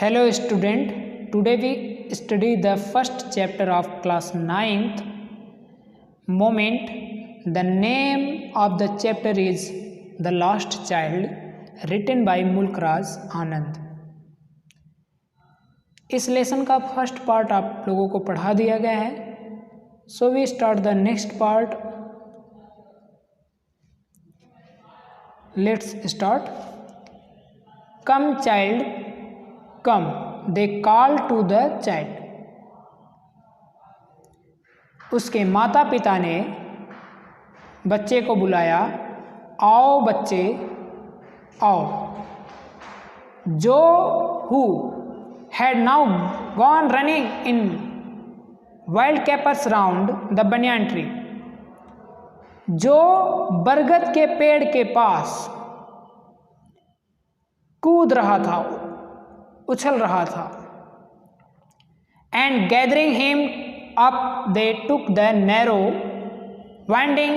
Hello student, today we study the first chapter of class 9th moment. The name of the chapter is The Lost Child, written by Mulkraj Anand. इस lesson का first part आप लोगों को पढ़ा दिया गया है. So we start the next part. Let's start. Come child come, they call to the child. उसके माता पिता ने बच्चे को बुलाया, आओ बच्चे आओ. जो who had now gone running in wild capers round the banyan tree, जो बरगद के पेड़ के पास कूद रहा था, उछल रहा था. And gathering him up they took the narrow winding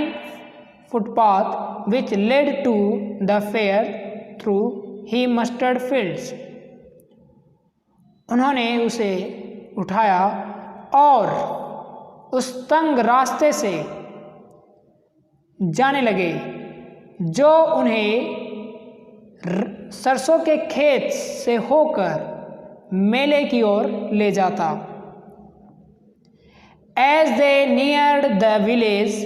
footpath which led to the fair through he mustard fields. उन्होंने उसे उठाया और उस तंग रास्ते से जाने लगे जो उन्हें सरसों के खेत से होकर मेले की ओर ले जाता. As they neared the village,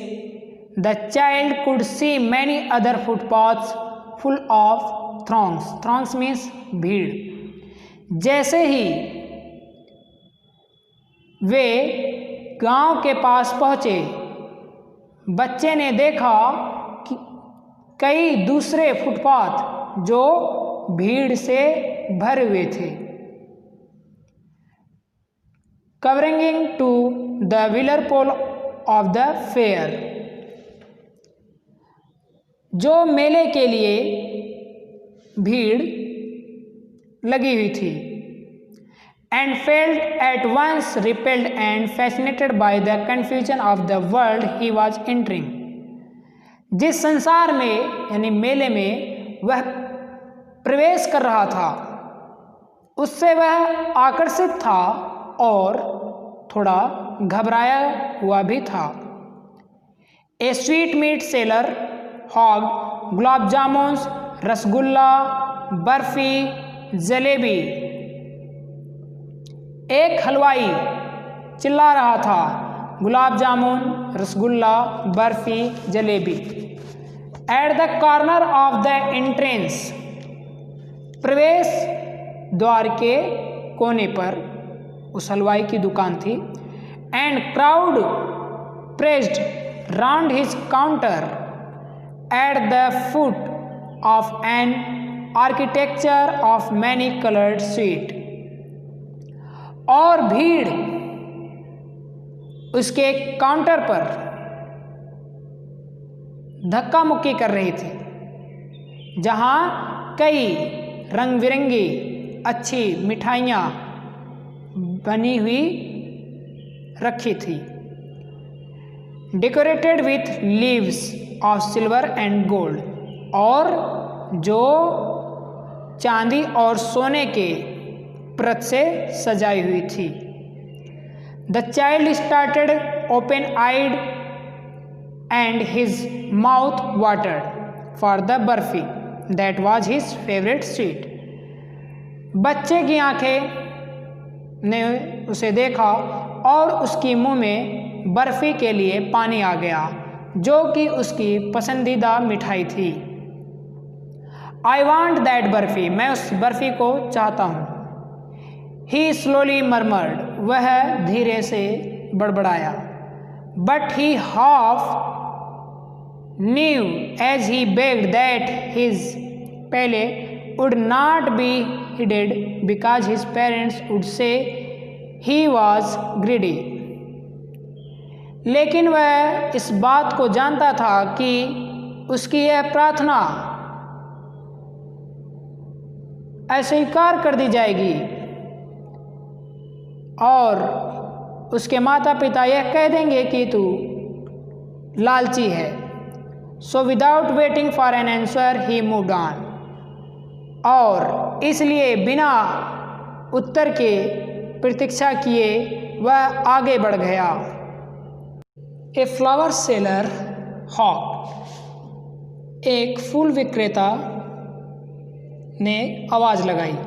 the child could see many other footpaths full of throngs. Throngs means भीड़. जैसे ही वे गांव के पास पहुंचे, बच्चे ने देखा कि कई दूसरे फुटपाथ जो भीड़ से भरे हुए थे. Covering to the wheeler pole of the fair, जो मेले के लिए भीड़ लगी हुई थी. And felt at once repelled and fascinated by the confusion of the world he was entering. जिस संसार में यानी मेले में वह प्रवेश कर रहा था, उससे वह आकर्षित था और थोड़ा घबराया हुआ भी था. A sweetmeat seller hawk gulab jamun, rasgulla, barfi, jalebi. एक हलवाई चिल्ला रहा था, gulab jamun, rasgulla, barfi, jalebi. At the corner of the entrance, प्रवेश द्वार के कोने पर उस हलवाई की दुकान थी. And crowd pressed round his counter at the foot of an architecture of many coloured sweet. और भीड़ उसके काउंटर पर धक्का मुक्की कर रही थी, जहां कई रंग बिरंगी अच्छी मिठाइयाँ बनी हुई रखी थी. Decorated with leaves of silver and gold, और जो चांदी और सोने के प्रत से सजाई हुई थी. The child started open eyed and his mouth watered for the barfi that was his favourite sweet. बच्चे की आंखें ने उसे देखा और उसकी मुंह में बर्फी के लिए पानी आ गया, जो कि उसकी पसंदीदा मिठाई थी. आई वॉन्ट दैट बर्फी, मैं उस बर्फी को चाहता हूँ. ही स्लोली मरमर्ड, वह धीरे से बड़बड़ाया. But he half knew as he begged that his पहले would not be heeded because his parents would say he was greedy. लेकिन वह इस बात को जानता था कि उसकी यह प्रार्थना अस्वीकार कर दी जाएगी और उसके माता पिता यह कह देंगे कि तू लालची है. So without waiting for an answer he moved on, और इसलिए बिना उत्तर के प्रतीक्षा किए वह आगे बढ़ गया। ए फ्लावर सेलर हॉक, एक फूल विक्रेता ने आवाज़ लगाई।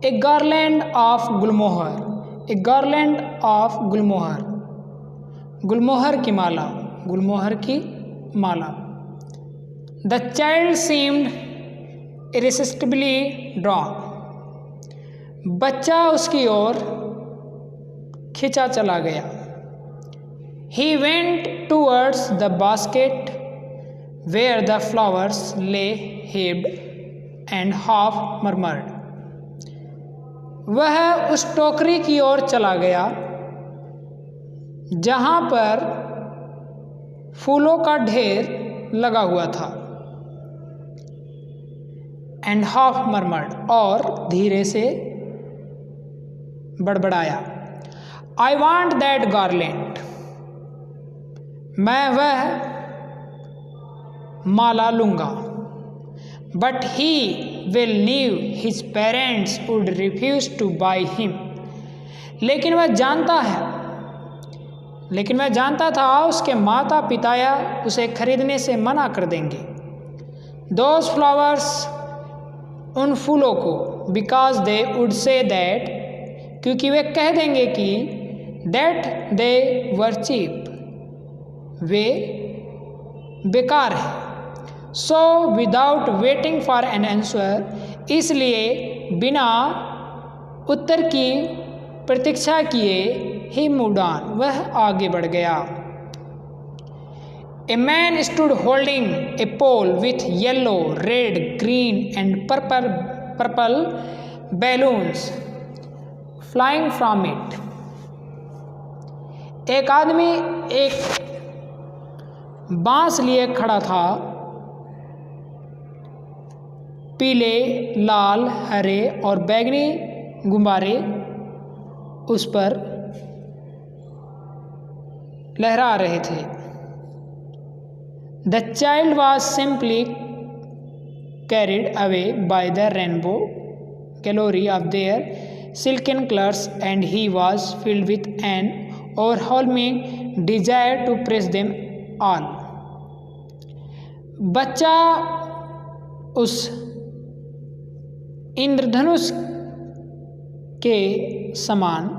A garland of gulmohar, a garland of gulmohar, gulmohar की माला, गुलमोहर की माला। The child seemed irresistibly drawn, बच्चा उसकी ओर खिंचा चला गया। He went towards the basket where the flowers lay heaped and half murmured. वह उस टोकरी की ओर चला गया जहाँ पर फूलों का ढेर लगा हुआ था। And half murmured, और धीरे से बड़बड़ाया। I want that garland, मैं वह माला लूँगा। But he will knew his parents would refuse to buy him, लेकिन वह जानता था उसके माता पिता उसे खरीदने से मना कर देंगे। Those flowers, उन फूलों को, because they would say that, क्योंकि वे कह देंगे कि that they were cheap, वे बेकार है। So without waiting for an answer, इसलिए बिना उत्तर की प्रतीक्षा किए he moved on, वह आगे बढ़ गया। A man stood holding a pole with yellow, red, green and purple balloons flying from it. एक आदमी एक बांस लिए खड़ा था, पीले, लाल, हरे और बैंगनी गुब्बारे उस पर लहरा रहे थे। The child was simply carried away by the rainbow glory of their silken colors, and he was filled with an overwhelming desire to praise them all. बच्चा उस इंद्रधनुष के समान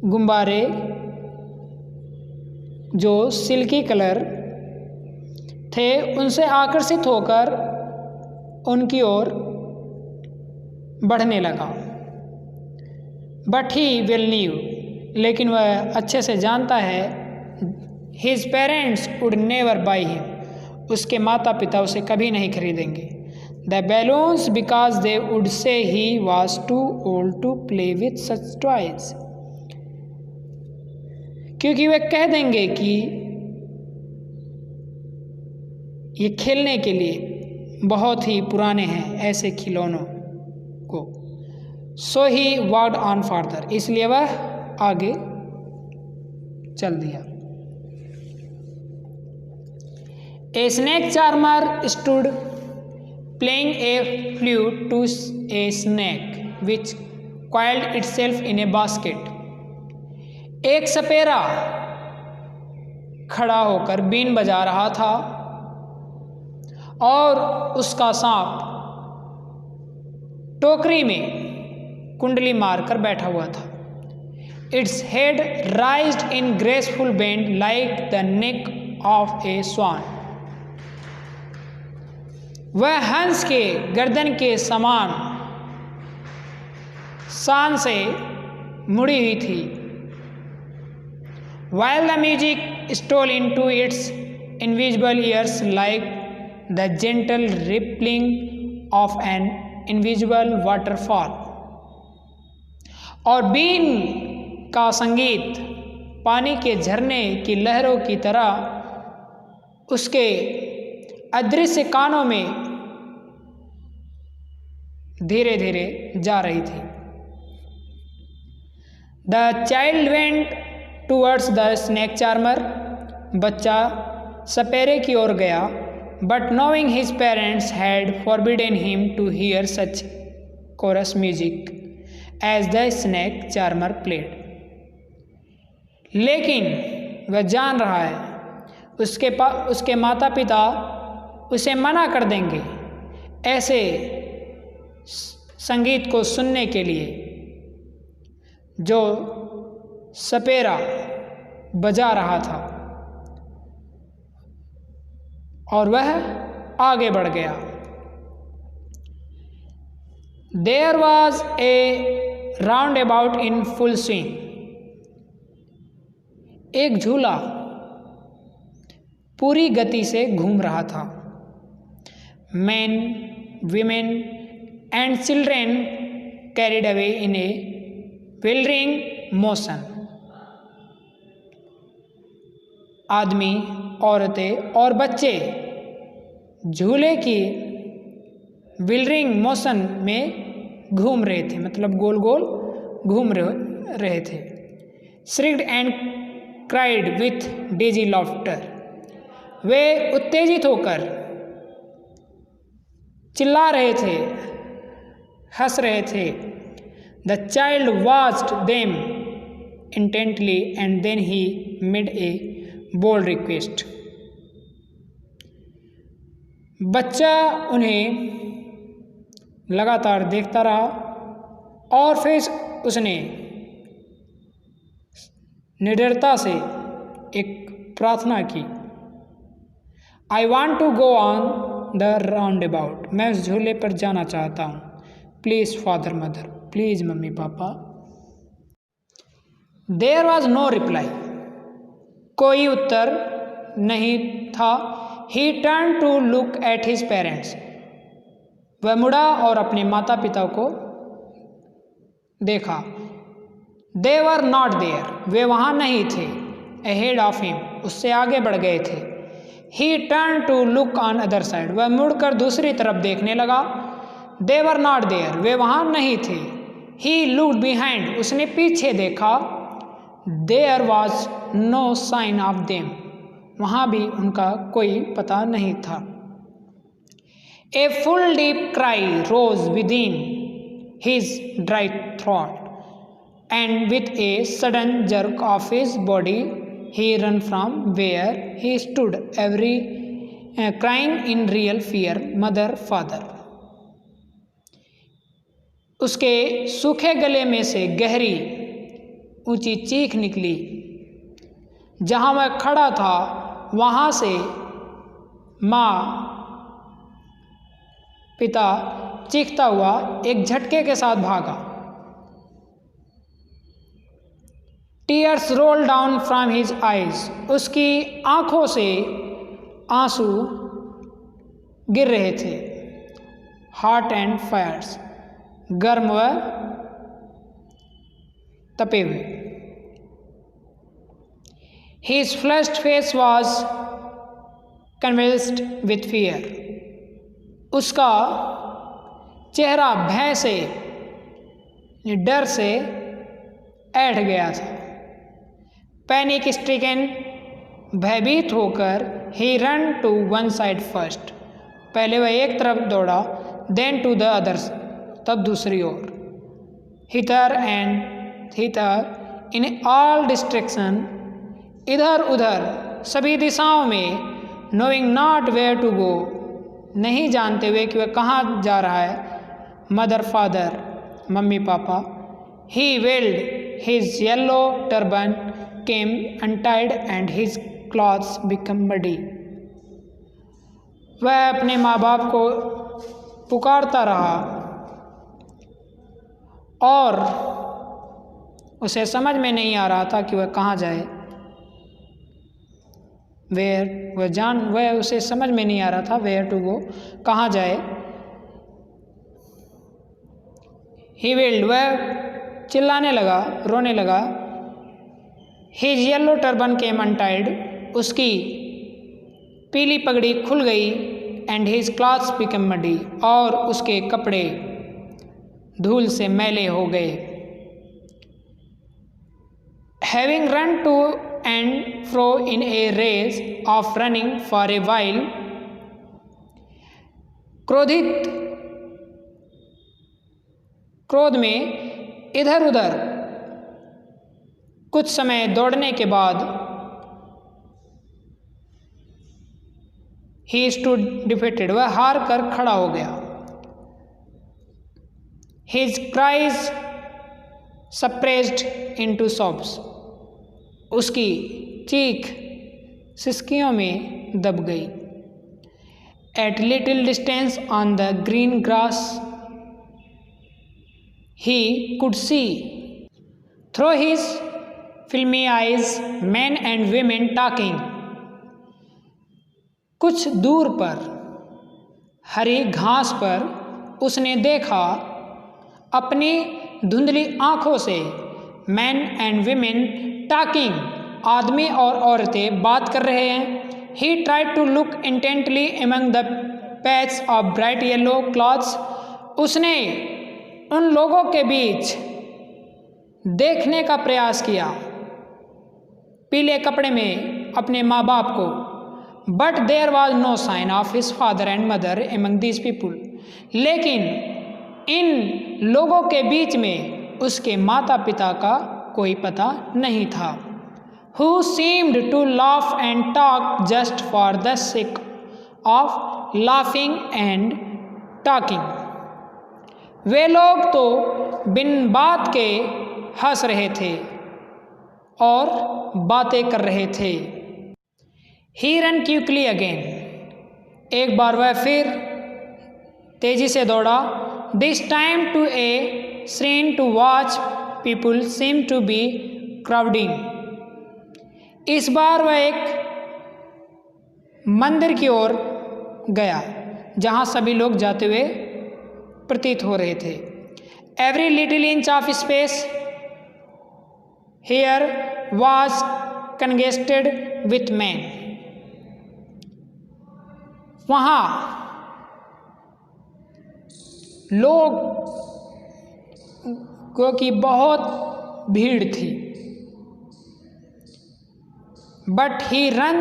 गुब्बारे जो सिल्की कलर थे उनसे आकर्षित होकर उनकी ओर बढ़ने लगा। बट ही विल न्यू, लेकिन वह अच्छे से जानता है, his parents would never buy him, उसके माता पिता उसे कभी नहीं खरीदेंगे। The balloons because they would say he was too old to play with such toys, क्योंकि वे कह देंगे कि ये खेलने के लिए बहुत ही पुराने हैं ऐसे खिलौनों को। So he walked on further, इसलिए वह आगे चल दिया। A snake charmer stood playing a flute to a snake which coiled itself in a basket. एक सपेरा खड़ा होकर बीन बजा रहा था और उसका सांप टोकरी में कुंडली मारकर बैठा हुआ था। Its head raised in graceful bend like the neck of a swan. वह हंस के गर्दन के समान शान से मुड़ी हुई थी। While the music stole into its invisible ears like the gentle rippling of an invisible waterfall, और बीन का संगीत पानी के झरने की लहरों की तरह उसके अदृश्य कानों में धीरे धीरे जा रही थी। The child went towards the snake charmer, बच्चा सपेरे की ओर गया। but knowing his parents had forbidden him to hear such chorus music as the snake charmer played. लेकिन वह जान रहा है उसके माता पिता उसे मना कर देंगे ऐसे संगीत को सुनने के लिए जो सपेरा बजा रहा था, और वह आगे बढ़ गया। There was a roundabout in full swing. एक झूला पूरी गति से घूम रहा था। Men, women and children carried away in a whirling motion. आदमी, औरतें और बच्चे झूले की व्हीलरिंग मोशन में घूम रहे थे, मतलब गोल गोल घूम रहे थे। Shrieked and cried with dizzy laughter, वे उत्तेजित होकर चिल्ला रहे थे, हंस रहे थे। The child watched them intently and then he made a bold request. बच्चा उन्हें लगातार देखता रहा और फिर उसने निडरता से एक प्रार्थना की, I want to go on the round about, मैं उस झूले पर जाना चाहता हूँ। Please father mother, please mummy papa. There was no reply, कोई उत्तर नहीं था। He turn to look at his parents, वह मुड़ा और अपने माता पिता को देखा। दे वर नॉट देयर, वे वहाँ नहीं थे। अहेड ऑफ हिम, उससे आगे बढ़ गए थे। He turn to look on other side, वह मुड़कर दूसरी तरफ देखने लगा। दे वर नॉट देयर, वे वहाँ नहीं थे। ही लुक्ड बिहाइंड, उसने पीछे देखा। There was no sign of them, वहाँ भी उनका कोई पता नहीं था। A full deep cry rose within his dry throat and with a sudden jerk of his body he ran from where he stood, crying in real fear, mother, father. उसके सूखे गले में से गहरी ऊंची चीख निकली। जहाँ वह खड़ा था वहाँ से माँ पिता चीखता हुआ एक झटके के साथ भागा। Tears roll down from his eyes, उसकी आंखों से आंसू गिर रहे थे। हॉट एंड फायर्स, गर्म व तपे हुए। His flushed face was convulsed with fear, उसका चेहरा भय से, डर से ऐठ गया था। पैनिक स्ट्रिकन, भयभीत होकर, he run to one side first, पहले वह एक तरफ दौड़ा, देन टू द अदर्स, तब दूसरी ओर। Hither and hither in all distraction, इधर उधर सभी दिशाओं में। Knowing not where to go, नहीं जानते हुए कि वह कहाँ जा रहा है। मदर फादर, मम्मी पापा। ही weld his yellow turban came untied and his clothes became muddy. वह अपने माँ बाप को पुकारता रहा और उसे समझ में नहीं आ रहा था कि वह कहाँ जाए। वह उसे समझ में नहीं आ रहा था वेयर टू गो, कहाँ जाए। ही वेल्ड, वह चिल्लाने लगा, रोने लगा। His yellow turban came untied, उसकी पीली पगड़ी खुल गई। And his clothes become muddy, और उसके कपड़े धूल से मैले हो गए। Having run to and fro in a race of running for a while, क्रोध में इधर उधर कुछ समय दौड़ने के बाद ही स्टूड डिफीटेड, वह हार कर खड़ा हो गया। His cries suppressed into sobs, उसकी चीख सिसकियों में दब गई। At little distance on the green grass he could see through his filmy eyes men and women talking। कुछ दूर पर हरी घास पर उसने देखा अपनी धुंधली आंखों से मैन एंड वीमेन टॉकिंग, आदमी और औरतें बात कर रहे हैं। He tried to look intently among the patch of bright yellow clothes, उसने उन लोगों के बीच देखने का प्रयास किया पीले कपड़े में अपने माँ बाप को। But there was no sign of his father and mother among these people, लेकिन इन लोगों के बीच में उसके माता पिता का कोई पता नहीं था। Who seemed to laugh and talk just for the sake of laughing and talking, वे लोग तो बिन बात के हंस रहे थे और बातें कर रहे थे। ही रन क्विकली अगेन, एक बार वह फिर तेजी से दौड़ा। This time to a scene to watch people seem to be crowding, इस बार वह एक मंदिर की ओर गया जहां सभी लोग जाते हुए प्रतीत हो रहे थे। Every little inch of space here was congested with man, वहाँ लोगों की बहुत भीड़ थी। But he run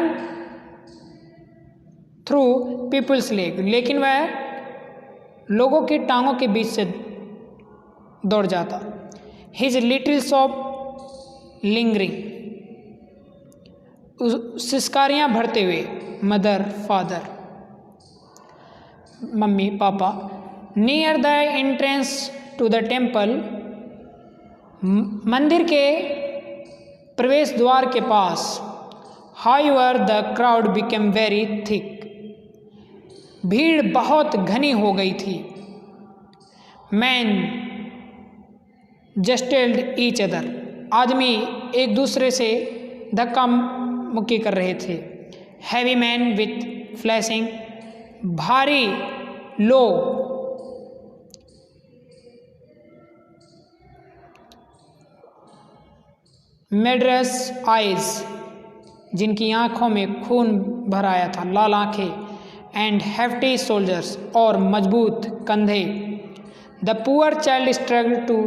through people's leg, लेकिन वह लोगों की टांगों के बीच से दौड़ जाता। हिज लिटिल शॉप लिंगरिंग, सिस्कारियाँ भरते हुए, मदर फादर मम्मी पापा। Near the entrance to the temple, मंदिर के प्रवेश द्वार के पास। However the crowd became very thick, भीड़ बहुत घनी हो गई थी। मैन जस्टेल्ड ईच अदर, आदमी एक दूसरे से धक्का मुक्की कर रहे थे। हैवी मैन विथ फ्लैशिंग, भारी लोग मेड्रस आइज, जिनकी आंखों में खून भर आया था, लाल आंखें। एंड हेफ्टी सोल्जर्स, और मजबूत कंधे। The poor child struggle to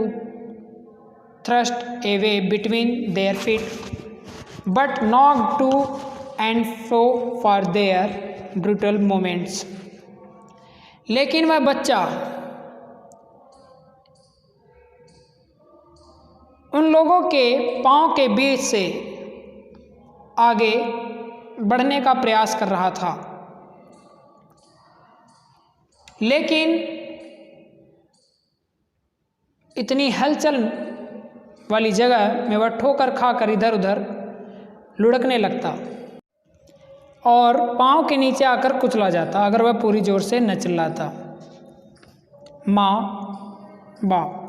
thrust a way between their feet but knock to and fro for their brutal moments, लेकिन वह बच्चा उन लोगों के पांव के बीच से आगे बढ़ने का प्रयास कर रहा था, लेकिन इतनी हलचल वाली जगह में वह ठोकर खाकर इधर उधर लुढ़कने लगता और पाँव के नीचे आकर कुचला जाता अगर वह पूरी जोर से न चिल्लाता। माँ बाप।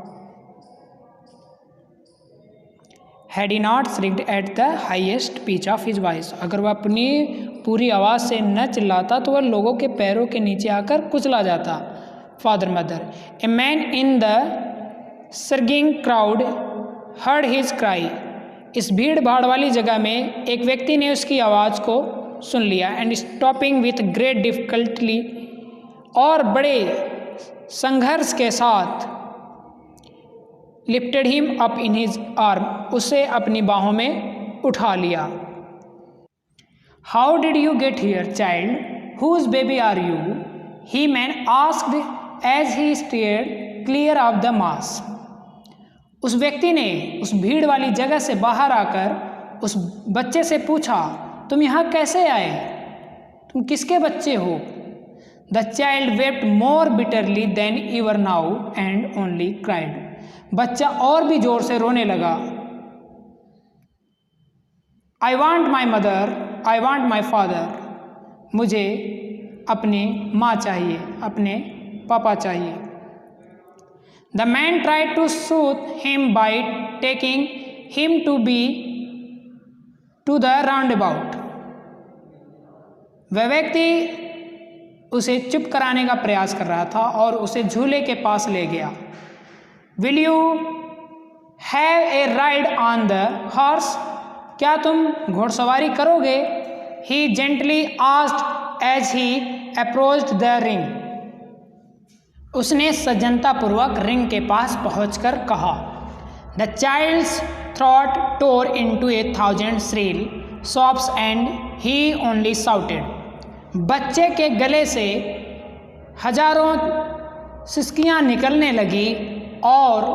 Had he not shrieked at the highest pitch of his voice, अगर वह अपनी पूरी आवाज़ से न चिल्लाता तो वह लोगों के पैरों के नीचे आकर कुचला जाता। Father mother. A man in the surging crowd heard his cry, इस भीड़ भाड़ वाली जगह में एक व्यक्ति ने उसकी आवाज़ को सुन लिया। And stopping with great difficulty, और बड़े संघर्ष के साथ lifted him up in his arm, उसे अपनी बाहों में उठा लिया। How did you get here child, whose baby are you, he man asked as he steered clear of the mass. उस व्यक्ति ने उस भीड़ वाली जगह से बाहर आकर उस बच्चे से पूछा, तुम यहाँ कैसे आए, तुम किसके बच्चे हो? The child wept more bitterly than ever now and only cried. बच्चा और भी जोर से रोने लगा। I want my mother, I want my father. मुझे अपनी माँ चाहिए, अपने पापा चाहिए। The man tried to soothe him by taking him to the roundabout. वह व्यक्ति उसे चुप कराने का प्रयास कर रहा था और उसे झूले के पास ले गया। Will you have a ride on the horse? क्या तुम घोड़सवारी करोगे? He gently asked as he approached the ring. उसने सज्जनतापूर्वक रिंग के पास पहुंचकर कहा। The child's throat tore into 1,000 shrill sobs and he only shouted. बच्चे के गले से हजारों सिसकियां निकलने लगी और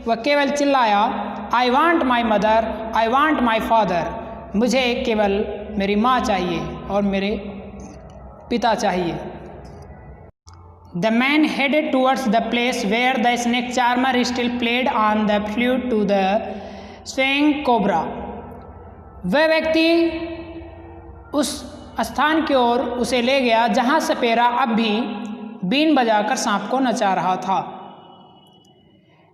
वह केवल चिल्लाया, I want my mother, I want my father. मुझे केवल मेरी माँ चाहिए और मेरे पिता चाहिए। The man headed towards the place where the snake charmer still played on the flute to the swaying cobra. वह व्यक्ति उस स्थान की ओर उसे ले गया जहाँ सपेरा अब भी बीन बजाकर सांप को नचा रहा था।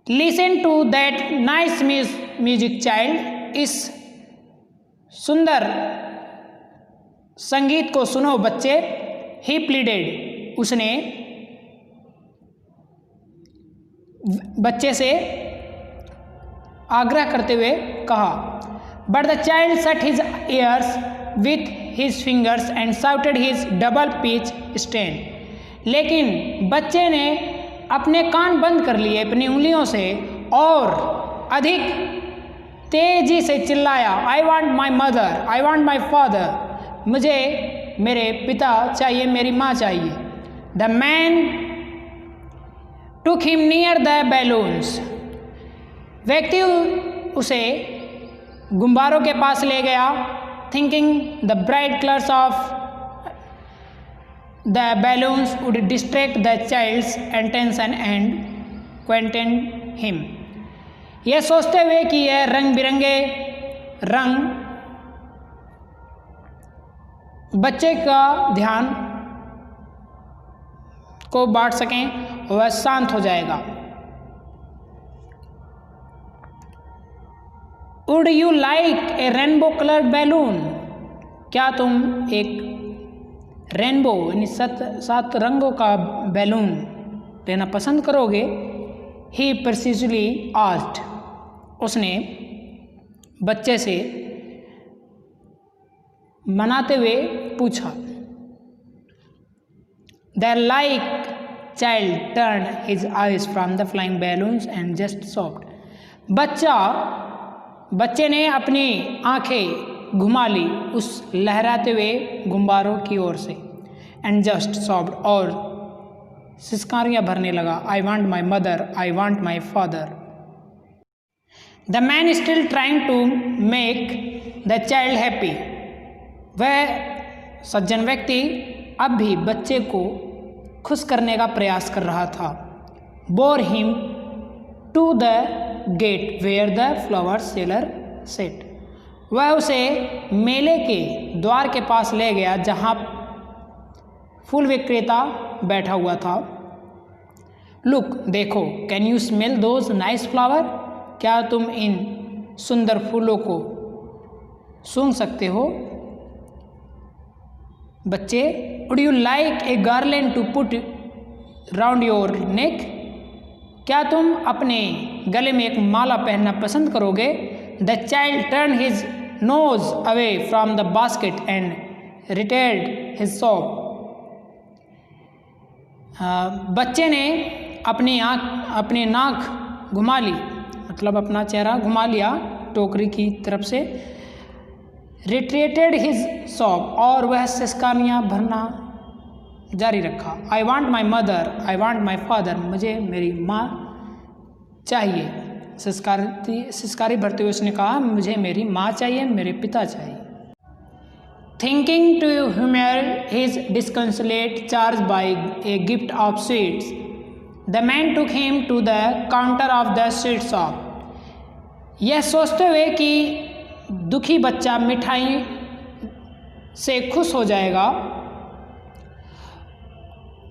Listen to that nice music, child. इस सुंदर संगीत को सुनो बच्चे। He pleaded. उसने बच्चे से आग्रह करते हुए कहा। But the child shut his ears with his fingers and shouted his double pitch strain. लेकिन बच्चे ने अपने कान बंद कर लिए अपनी उंगलियों से और अधिक तेजी से चिल्लाया, I want my mother, I want my father. मुझे मेरे पिता चाहिए, मेरी माँ चाहिए। The man took him near the balloons. व्यक्ति उसे गुब्बारों के पास ले गया, thinking the bright colors of the balloons would distract the child's attention and quieten him. यह सोचते हुए कि यह रंग बिरंगे रंग बच्चे का ध्यान को बांट सकें, वह शांत हो जाएगा। Would you like a rainbow colored balloon? क्या तुम एक रेनबो यानी 7 रंगों का बैलून लेना पसंद करोगे? He persistently asked. उसने बच्चे से मनाते हुए पूछा। The like child turned his eyes from the flying balloons and just sobbed. बच्चे ने अपनी आंखें घुमा ली उस लहराते हुए गुब्बारों की ओर से एंड जस्ट सॉफ्ट और सिसकारियाँ भरने लगा। I want my mother, I want my father. The man still trying to make the child happy. वह सज्जन व्यक्ति अब भी बच्चे को खुश करने का प्रयास कर रहा था। Bore him to the gate where the flower seller set. वह उसे मेले के द्वार के पास ले गया जहाँ फूल विक्रेता बैठा हुआ था। लुक, देखो, can you smell those nice flower? क्या तुम इन सुंदर फूलों को सूंघ सकते हो? बच्चे, would you like a garland to put round your neck? क्या तुम अपने गले में एक माला पहनना पसंद करोगे? The child turn his nose away from the basket and retailed his sob. बच्चे ने अपनी नाक घुमा ली, मतलब अपना चेहरा घुमा लिया टोकरी की तरफ से। रिट्रेटेड हिज सॉप, और वह सिसकानियाँ भरना जारी रखा। आई want my mother, I want my father, मुझे मेरी माँ चाहिए। सिसकारी भरते हुए उसने कहा, मुझे मेरी माँ चाहिए, मेरे पिता चाहिए। Thinking to humour his disconsolate charge by a gift of sweets, the man took him to the counter of the sweet shop. यह सोचते हुए कि दुखी बच्चा मिठाई से खुश हो जाएगा,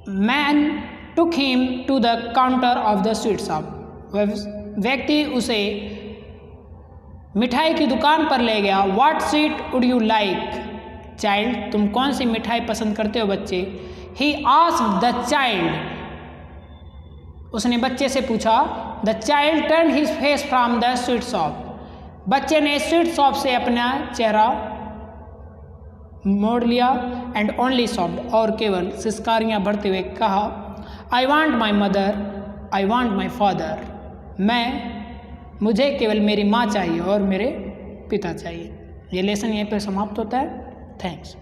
man took him to the counter of the sweet shop. वह व्यक्ति उसे मिठाई की दुकान पर ले गया। What sweet would you like child, तुम कौन सी मिठाई पसंद करते हो बच्चे? ही आस्क्ड द चाइल्ड, उसने बच्चे से पूछा। The child turn his face from the sweet shop, बच्चे ने स्वीट शॉप से अपना चेहरा मोड़ लिया। एंड ओनली सॉफ्ट, और केवल सिसकारियाँ भरते हुए कहा, आई want my mother, I want my father, मुझे केवल मेरी माँ चाहिए और मेरे पिता चाहिए। ये लेसन यहीं पर समाप्त होता है। थैंक्स।